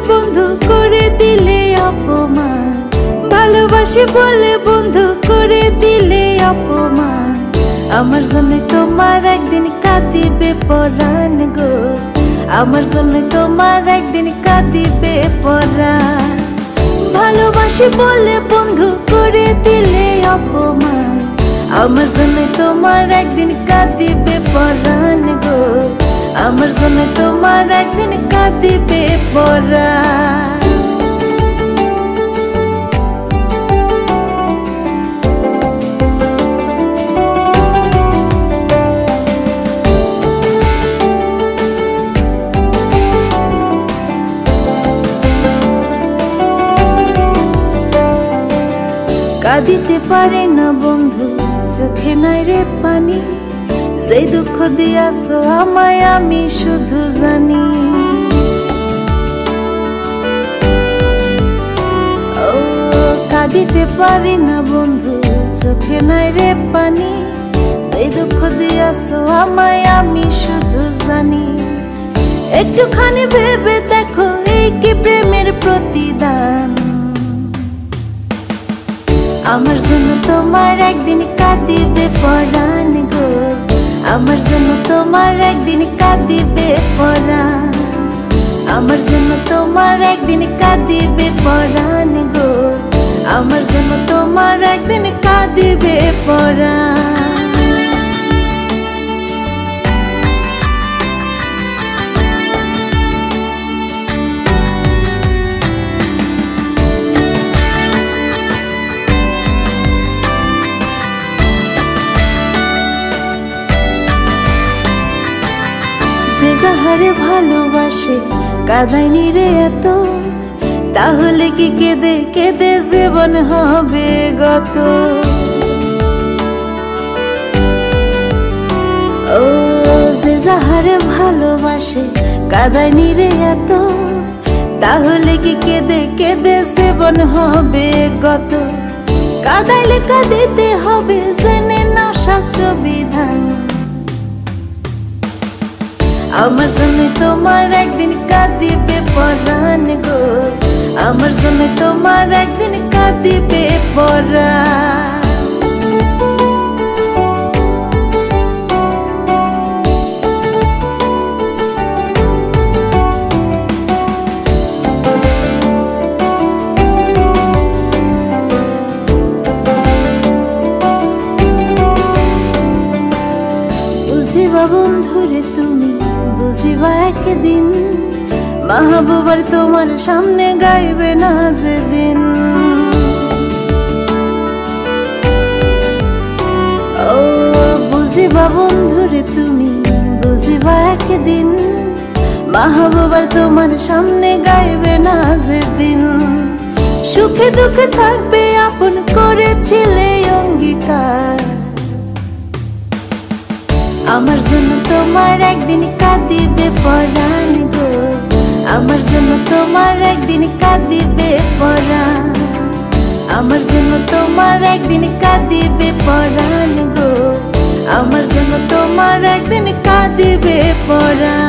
বন্ধু করে দিলে অপমান, ভালোবাসি বলে বন্ধু করে দিলে অপমান। আমার জন্য তোমার একদিন কাঁদিবে পরাণ গো, আমার জন্য তোমার একদিন কাঁদিবে পরাণ। ভালোবাসি বলে বন্ধু করে দিলে অপমান, আমার জন্য তোমার একদিন কাঁদিবে পরাণ গো, আমার জন্য তোমার একদিন কাঁদিবে পরাণ। কাঁদিতে পারে না বন্ধু, চোখে নাই রে পানি, যেই দুঃখ দিয়াছো আমায় আমি শুধু জানি। ও কাঁদিতে পারি না বন্ধু, চোখে নাই রে পানি, যেই দুঃখ দিয়াছো আমায় আমি শুধু জানি। একটুখানি ভেবে দেখো এই কি প্রেমের প্রতিদান। আমার জন্য তোমার একদিন কাঁদিবে পরাণ গো, আমার জন্য তোমার একদিন কাঁদিবে পরাণ, আমার জন্য তোমার একদিন কাঁদিবে পরাণ গো, আমার জন্য তোমার একদিন কাঁদিবে পরাণ। যে যাহারে ভালোবাসে কাঁদায়নি রে এত, তাহলে কি কেঁদে কেঁদে জীবন হবে গত। ও যে যাহারে ভালোবাসে কাঁদায়নি রে এত, তাহলে কি কেঁদে কেঁদে জীবন হবে গত। কাঁদাইলে কাঁদিতে হবে জেনে নাও শাস্ত্র বিধান। আমার জন্য তোমার একদিন কাঁদিবে পরাণ গো, আমার জন্য তোমার একদিন কাঁদিবে পরাণ। বুঝিবা বন্ধুরে তুমি, বুঝিবা একদিন, মাহবুবার তোমার সামনে গাইবে না যেদিন। ও বুঝিবা বন্ধুরে তুমি, বুঝিবা একদিন, মাহবুবার তোমার সামনে গাইবে না যেদিন। সুখে দুঃখে থাকবে আপন করেছিলে অঙ্গীকার। আমার জন্য তোমার একদিন কাঁদিবে পরাণ গো, আমার জন্য তোমার একদিন কাঁদিবে পরাণ, আমার জন্য তোমার একদিন কাঁদিবে পরাণ গো, আমার জন্য তোমার একদিন কাঁদিবে পরাণ।